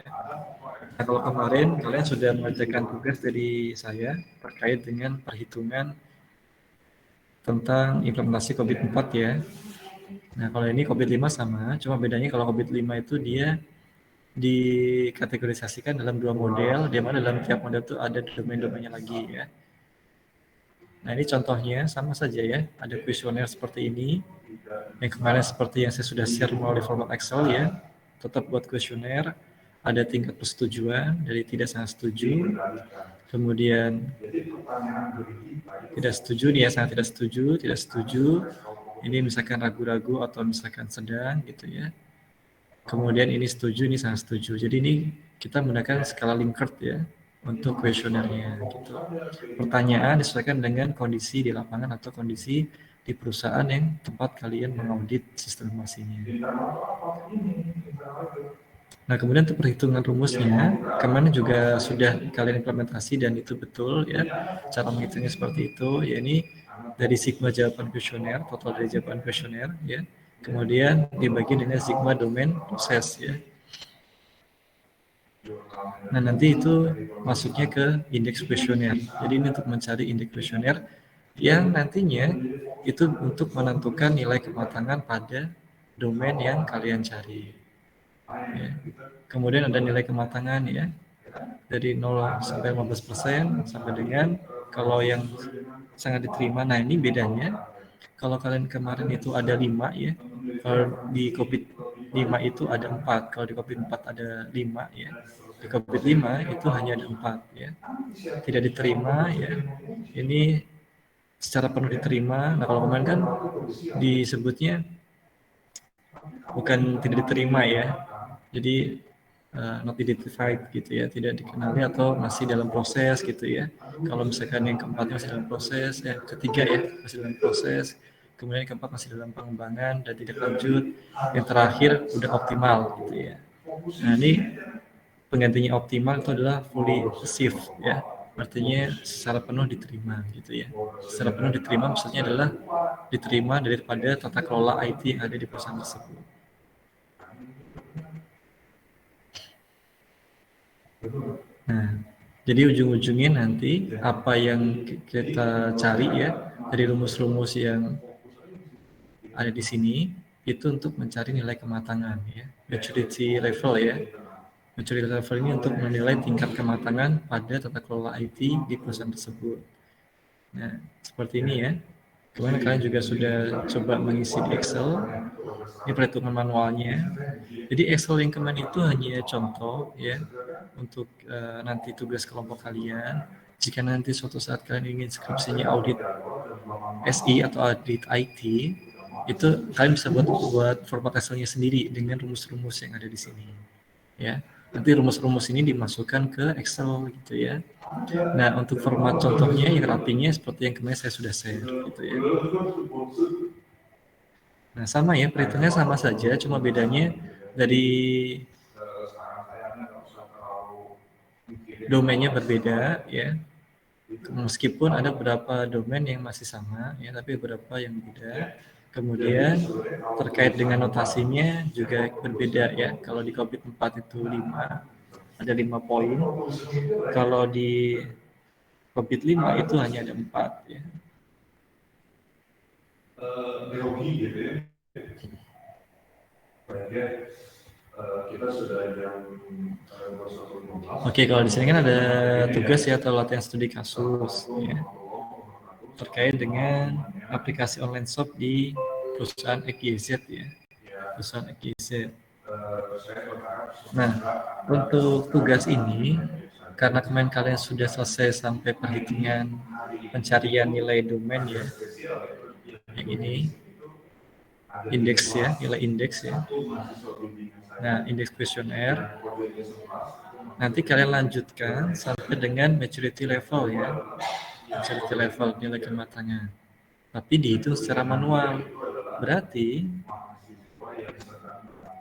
ya. Nah, kalau kemarin kalian sudah mengerjakan tugas dari saya terkait dengan perhitungan tentang implementasi COVID-4 ya. Nah, kalau ini COVID-5 sama, cuma bedanya kalau COVID-5 itu dia dikategorisasikan dalam dua model, di mana dalam tiap model itu ada domain-domainnya lagi ya. Nah, ini contohnya sama saja ya, ada kuesioner seperti ini. Yang kemarin seperti yang saya sudah share melalui format Excel ya, tetap buat kuesioner, ada tingkat persetujuan dari tidak sangat setuju, kemudian tidak setuju nih ya, sangat tidak setuju, ini misalkan ragu-ragu atau misalkan sedang gitu ya. Kemudian ini setuju, ini sangat setuju. Jadi ini kita menggunakan skala Likert ya untuk kuesionernya gitu. Pertanyaan disesuaikan dengan kondisi di lapangan atau kondisi di perusahaan yang tempat kalian mengaudit sistem informasinya. Nah, kemudian untuk perhitungan rumusnya, kemarin juga sudah kalian implementasi dan itu betul ya. Cara menghitungnya seperti itu, ya ini dari sigma jawaban kuesioner, total dari jawaban kuesioner ya. Kemudian dibagi dengan sigma domain proses ya. Nah, nanti itu masuknya ke indeks kuesioner. Jadi ini untuk mencari indeks kuesioner yang nantinya itu untuk menentukan nilai kematangan pada domain yang kalian cari. Ya. Kemudian ada nilai kematangan ya dari 0 sampai 15% sampai dengan kalau yang sangat diterima. Nah, ini bedanya. Kalau kalian kemarin itu ada 5 ya. Kalau di COVID-5 itu ada 4. Kalau di COVID-4 ada 5 ya. Di COVID-5 itu hanya ada 4 ya. Tidak diterima ya. Ini secara penuh diterima. Nah, kalau kemarin kan disebutnya bukan tidak diterima ya. Jadi not identified gitu ya, tidak dikenali atau masih dalam proses gitu ya. Kalau misalkan yang keempatnya masih dalam proses, ketiga ya masih dalam proses, kemudian yang keempat masih dalam pengembangan dan tidak lanjut, yang terakhir udah optimal gitu ya. Nah, ini penggantinya optimal itu adalah fully received ya, artinya secara penuh diterima gitu ya. Secara penuh diterima maksudnya adalah diterima daripada tata kelola IT yang ada di perusahaan tersebut. Nah, jadi ujung-ujungnya nanti apa yang kita cari ya dari rumus-rumus yang ada di sini itu untuk mencari nilai kematangan ya, maturity level ya. Maturity level ini untuk menilai tingkat kematangan pada tata kelola IT di perusahaan tersebut. Nah, seperti ini ya. Kemudian kalian juga sudah coba mengisi di Excel. Ini perhitungan manualnya. Jadi Excel yang kemarin itu hanya contoh ya untuk nanti tugas kelompok kalian. Jika nanti suatu saat kalian ingin skripsinya audit SI atau audit IT, itu kalian bisa buat format Excelnya sendiri dengan rumus-rumus yang ada di sini. Ya, nanti rumus-rumus ini dimasukkan ke Excel gitu ya. Nah, untuk format contohnya yang rapinya seperti yang kemarin saya sudah share gitu ya. Nah, sama ya, perhitungannya sama saja, cuma bedanya dari domainnya berbeda ya. Meskipun ada beberapa domain yang masih sama ya, tapi beberapa yang beda. Kemudian terkait dengan notasinya juga berbeda ya. Kalau di COVID-4 itu 5, ada 5 poin. Kalau di COVID-5 itu hanya ada 4 ya. Oke, kalau di sini kan ada tugas ya atau latihan studi kasus ya, terkait dengan aplikasi online shop di perusahaan XYZ ya, perusahaan XYZ. Nah, untuk tugas ini karena kemarin kalian sudah selesai sampai perhitungan pencarian nilai domain ya, yang ini indeks ya, nilai indeks ya. Nah, indeks kuesioner. Nanti kalian lanjutkan sampai dengan maturity level ya, maturity level nilai kematangan. Tapi dihitung secara manual. Berarti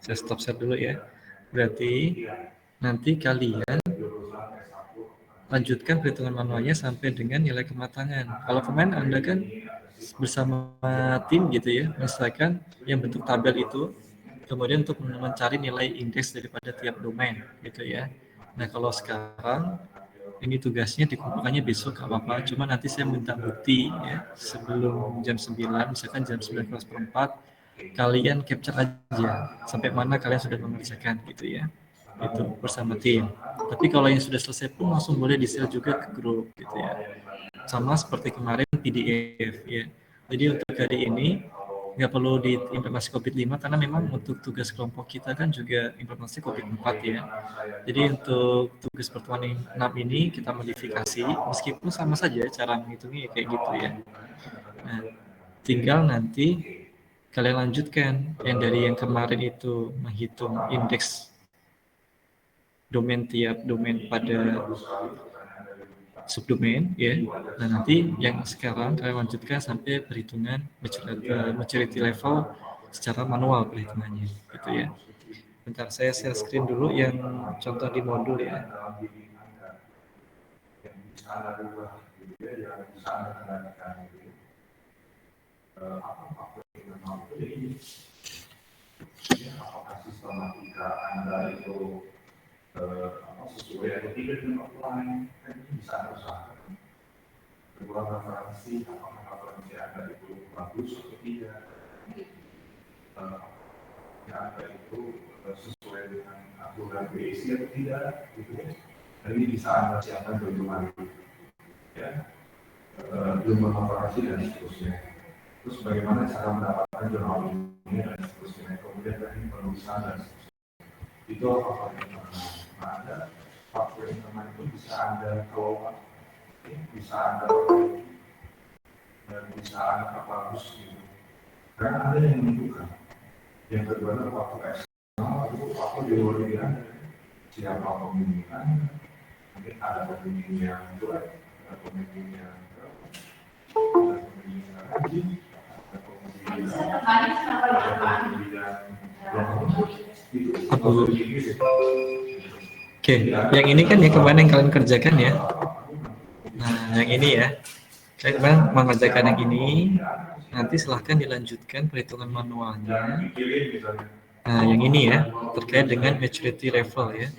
saya stop share dulu ya. Berarti nanti kalian lanjutkan perhitungan manualnya sampai dengan nilai kematangan. Kalau kemarin Anda kan bersama tim gitu ya, misalkan yang bentuk tabel itu kemudian untuk mencari nilai indeks daripada tiap domain gitu ya. Nah kalau sekarang ini tugasnya dikumpulkannya besok gak apa-apa, cuma nanti saya minta bukti ya sebelum jam 9, misalkan jam 9 kelas perempat, kalian capture aja sampai mana kalian sudah mengerjakan gitu ya, itu bersama tim. Tapi kalau yang sudah selesai pun langsung boleh di-share juga ke grup gitu ya, sama seperti kemarin PDF ya. Jadi untuk hari ini nggak perlu diimplementasi COVID-5 karena memang untuk tugas kelompok kita kan juga implementasi COVID-4 ya. Jadi untuk tugas pertemuan 6 ini kita modifikasi meskipun sama saja cara menghitungnya kayak gitu ya. Nah, tinggal nanti kalian lanjutkan yang dari yang kemarin itu menghitung indeks domain tiap domain pada subdomain ya. Nah nanti yang sekarang kalian lanjutkan sampai perhitungan maturity level secara manual perhitungannya gitu ya. Bentar saya share screen dulu yang contoh di modul ya. Apakah sistematika Anda itu sesuai atau tidak dengan offline, kan bisa Anda usahakan. Kedua, referensi, apakah referensi Anda itu bagus atau tidak, Anda itu sesuai dengan aturan BSI atau tidak, gitu ya. Dan ini bisa Anda siapkan bagaimana, ya, jumlah referensi dan seterusnya. Terus bagaimana cara mendapatkan jurnal ini dan seterusnya. Kemudian teknik penulisan dan seterusnya. Itu apa yang ada faktor internal itu bisa Anda kelola, bisa Anda perbaiki, dan bisa Anda bagus gitu. Karena ada yang menentukan. Yang kedua adalah waktu eksternal, itu waktu di luar diri Anda. Siapa pemimpin, mungkin ada pemimpin yang jelek, ada pemimpin yang ada pemimpin yang rajin, ada pemimpin yang Oke, yang ini kan yang kemarin yang kalian kerjakan ya. Nah, yang ini ya. Saya kemarin mengerjakan yang ini. Nanti silahkan dilanjutkan perhitungan manualnya. Nah, yang ini ya, terkait dengan maturity level ya.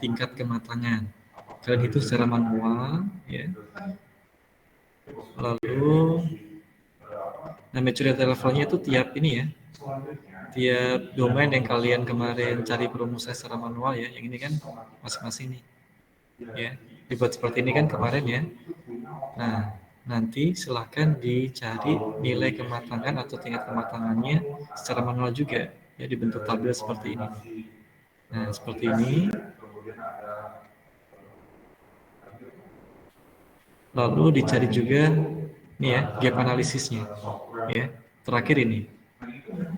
Tingkat kematangan. Kalian hitung secara manual ya. Lalu nah maturity levelnya itu tiap ini ya. Tiap domain yang kalian kemarin cari perumusnya secara manual ya, yang ini kan masing-masing nih ya, dibuat seperti ini kan kemarin ya. Nah nanti silahkan dicari nilai kematangan atau tingkat kematangannya secara manual juga ya, dibentuk tabel seperti ini. Nah seperti ini. Lalu dicari juga nih ya gap analisisnya ya, terakhir ini.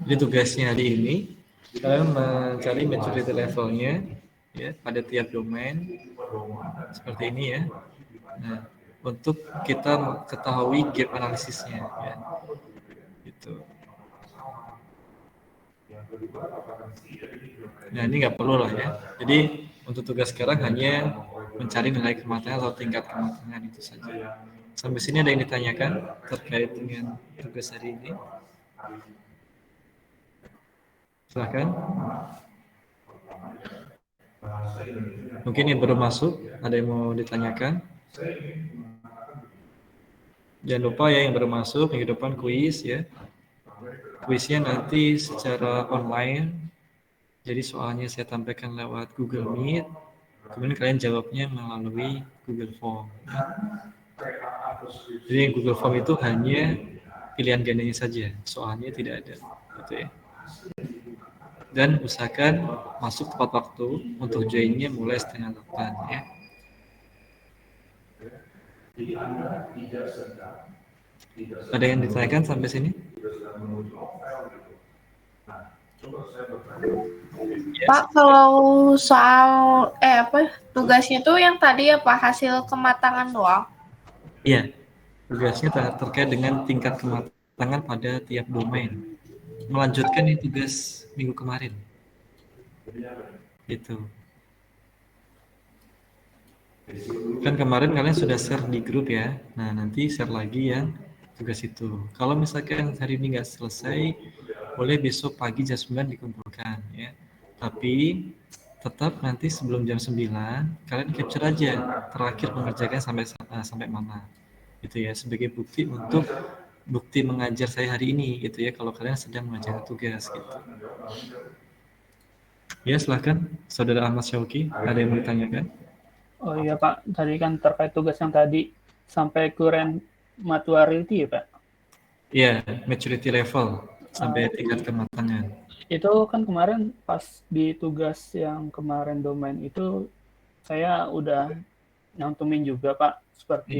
Jadi tugasnya hari ini kalian mencari maturity levelnya ya pada tiap domain seperti ini ya. Nah, untuk kita ketahui gap analisisnya ya. Gitu. Nah, ini nggak perlu lah ya. Jadi untuk tugas sekarang hanya mencari nilai kematangan atau tingkat kematangan itu saja. Sampai sini ada yang ditanyakan terkait dengan tugas hari ini? Silakan. Mungkin yang baru masuk, ada yang mau ditanyakan? Jangan lupa ya yang baru masuk, minggu depan kuis ya. Kuisnya nanti secara online, jadi soalnya saya tampilkan lewat Google Meet, kemudian kalian jawabnya melalui Google Form. Ya. Jadi Google Form itu hanya pilihan gandanya saja, soalnya tidak ada, gitu ya. Dan usahakan masuk tepat waktu, untuk joinnya mulai 7:30 ya. Ada yang ditanyakan sampai sini? Pak, kalau soal tugasnya tuh yang tadi apa hasil kematangan doang? Iya, tugasnya terkait dengan tingkat kematangan pada tiap domain. Melanjutkan nih tugas minggu kemarin. Gitu. Kan kemarin kalian sudah share di grup ya. Nah, nanti share lagi yang tugas itu. Kalau misalkan hari ini nggak selesai, boleh besok pagi jam 9 dikumpulkan ya. Tapi tetap nanti sebelum jam 9 kalian capture aja terakhir mengerjakan sampai mana. Gitu ya, sebagai bukti mengajar saya hari ini gitu ya, kalau kalian sedang mengerjakan tugas gitu. Ya, silahkan Saudara Ahmad Syauqi, ada yang mau ditanyakan? Oh iya Pak, tadi kan terkait tugas yang tadi sampai current maturity ya Pak? Iya, maturity level sampai tingkat kematangan. Itu kan kemarin pas di tugas yang kemarin domain itu saya udah nyantumin juga Pak, seperti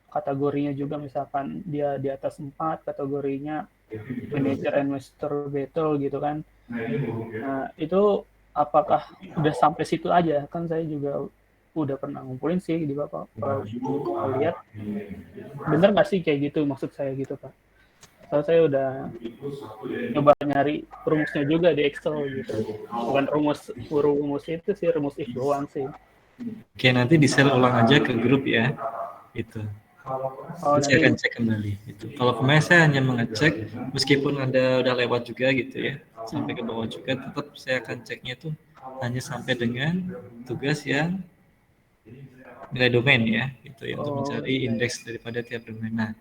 kategorinya juga, misalkan dia di atas 4 kategorinya manager and master battle gitu kan. Nah, itu apakah udah sampai situ aja? Kan saya juga udah pernah ngumpulin sih di Bapak. Kalau lihat, bener nggak sih kayak gitu maksud saya gitu Pak? Soalnya saya udah coba nyari rumusnya juga di Excel gitu. Bukan rumus itu sih, rumus if doang sih. Oke, nanti di-share ulang aja ke grup ya. Itu. Saya akan cek kembali. Itu. Kalau kemarin saya hanya mengecek, meskipun Anda udah lewat juga gitu ya, sampai ke bawah juga, tetap saya akan ceknya itu hanya sampai dengan tugas yang nilai domain ya, gitu ya, untuk mencari indeks daripada tiap domain. Nah,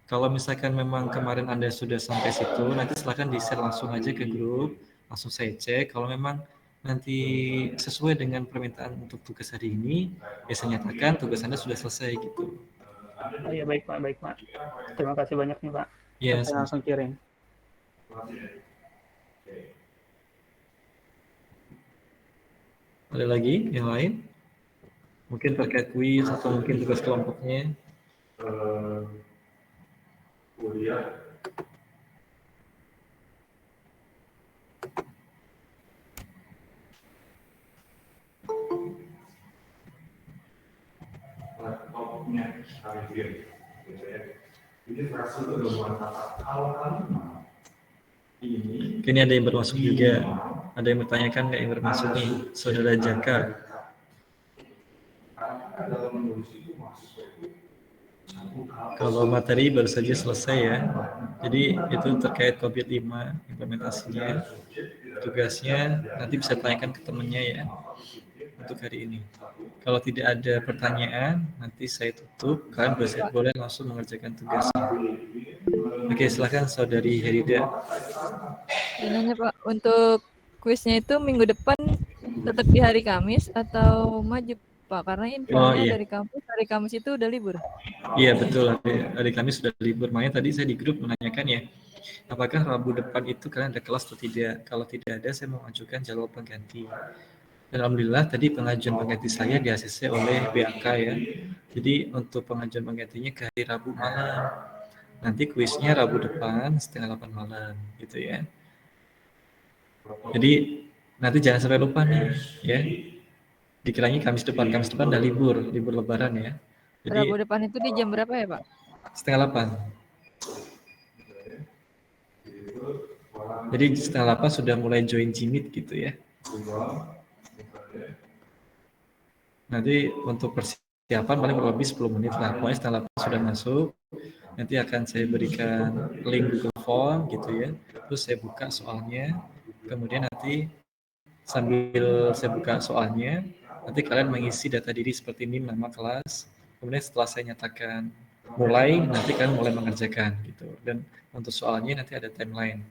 kalau misalkan memang kemarin Anda sudah sampai situ, nanti silahkan di-share langsung aja ke grup, langsung saya cek. Kalau memang nanti sesuai dengan permintaan untuk tugas hari ini, ya saya nyatakan tugas Anda sudah selesai gitu. Oh iya, baik Pak, baik Pak. Terima kasih banyak nih Pak. Ya, saya langsung kirim. Ada lagi yang lain? Mungkin terkait kuis atau mungkin tugas kelompoknya? Ini ada yang bermasuk juga. Ada yang bertanyakan nggak yang bermasuk nih, Saudara Jaka? Kalau materi baru saja selesai ya. Jadi itu terkait COVID-5 implementasinya. Tugasnya nanti bisa tanyakan ke temannya ya untuk hari ini. Kalau tidak ada pertanyaan, nanti saya tutup. Kalian boleh langsung mengerjakan tugasnya. Oke, silakan Saudari Herida. Nanya Pak, untuk kuisnya itu minggu depan tetap di hari Kamis atau maju Pak? Karena infonya dari kampus itu udah libur. Iya betul, hari Kamis sudah libur. Makanya tadi saya di grup menanyakan ya, apakah Rabu depan itu kalian ada kelas atau tidak? Kalau tidak ada, saya mau ajukan jalur pengganti. Dan alhamdulillah tadi pengajuan pengganti saya di ACC oleh BAK ya. Jadi untuk pengajuan penggantinya ke hari Rabu malam. Nanti kuisnya Rabu depan setengah 8 malam gitu ya. Jadi nanti jangan sampai lupa nih ya. Dikiranya Kamis depan udah libur Lebaran ya. Jadi, Rabu depan itu di jam berapa ya Pak? Setengah 8. Jadi setengah 8 sudah mulai join Jimit gitu ya. Nanti untuk persiapan paling kurang lebih 10 menit lah. Pokoknya setengah 8 sudah masuk. Nanti akan saya berikan link Google Form gitu ya. Terus saya buka soalnya. Kemudian nanti sambil saya buka soalnya, nanti kalian mengisi data diri seperti ini, nama kelas. Kemudian setelah saya nyatakan mulai, nanti kalian mulai mengerjakan gitu. Dan untuk soalnya nanti ada timeline.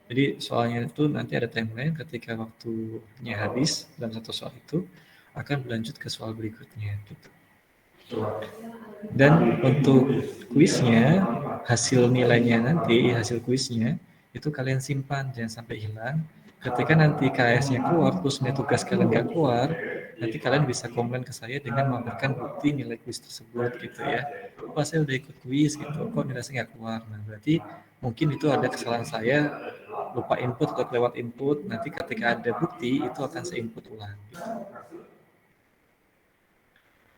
Jadi soalnya itu nanti ada timeline, ketika waktunya habis dalam satu soal itu akan berlanjut ke soal berikutnya gitu. Dan untuk kuisnya, hasil nilainya nanti, hasil kuisnya itu kalian simpan, jangan sampai hilang. Ketika nanti KS-nya keluar, terus nilai tugas kalian nggak keluar, nanti kalian bisa komplain ke saya dengan melaporkan bukti nilai kuis tersebut gitu ya. Pak, saya udah ikut kuis gitu, kok nilai saya nggak keluar? Nah, berarti mungkin itu ada kesalahan saya, lupa input atau lewat input. Nanti ketika ada bukti, itu akan saya input ulang. Gitu.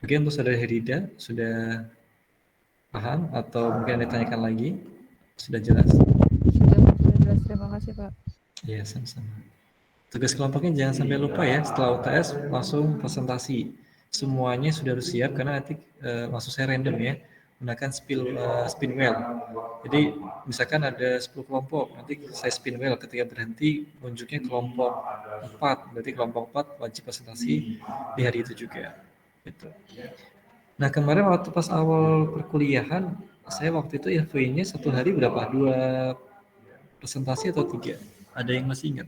Oke, untuk Saudara Herida, sudah paham atau mungkin ada ditanyakan lagi? Sudah jelas? Sudah jelas, terima kasih Pak. Ya, sama-sama. Tugas kelompoknya jangan sampai lupa ya, setelah UTS langsung presentasi. Semuanya sudah harus siap karena nanti maksud saya random ya. gunakan spin wheel. Jadi misalkan ada 10 kelompok, nanti saya spin wheel, ketika berhenti unjuknya kelompok 4, berarti kelompok 4 wajib presentasi di hari itu juga. Gitu. Nah kemarin waktu pas awal perkuliahan, saya waktu itu FW-nya satu hari berapa? 2 presentasi atau 3? Ada yang masih ingat?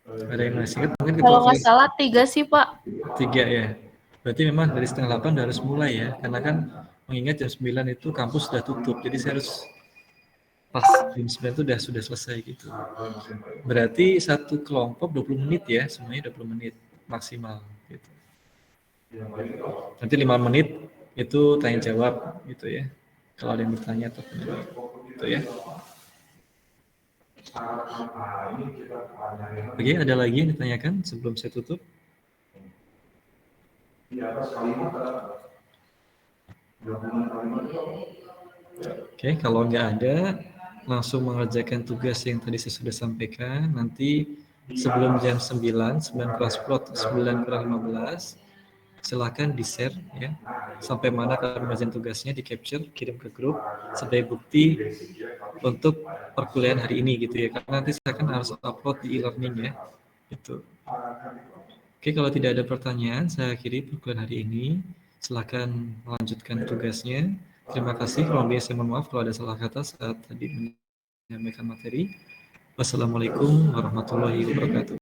Ada yang masih ingat? Mungkin Kalau nggak salah 3 sih Pak. 3 ya. Berarti memang dari setengah 8 udah harus mulai ya. Karena kan mengingat jam 9 itu kampus sudah tutup. Jadi saya harus pas jam 9 itu sudah selesai gitu. Berarti satu kelompok 20 menit ya. Semuanya 20 menit maksimal gitu. Nanti 5 menit itu tanya jawab gitu ya. Kalau ada yang bertanya atau penanya gitu ya. Oke, ada lagi yang ditanyakan sebelum saya tutup? Oke, kalau nggak ada, langsung mengerjakan tugas yang tadi saya sudah sampaikan. Nanti sebelum jam 9, 9 kurang 10 atau 9 kurang 15, silakan di-share ya. Sampai mana kalian mengerjakan tugasnya, di-capture, kirim ke grup sebagai bukti untuk perkuliahan hari ini gitu ya. Karena nanti saya akan harus upload di e-learning ya. Gitu. Oke, kalau tidak ada pertanyaan, saya akhiri perkuliahan hari ini. Silakan melanjutkan tugasnya. Terima kasih. Kalau saya mohon maaf kalau ada salah kata saat tadi menyampaikan materi. Wassalamualaikum warahmatullahi wabarakatuh.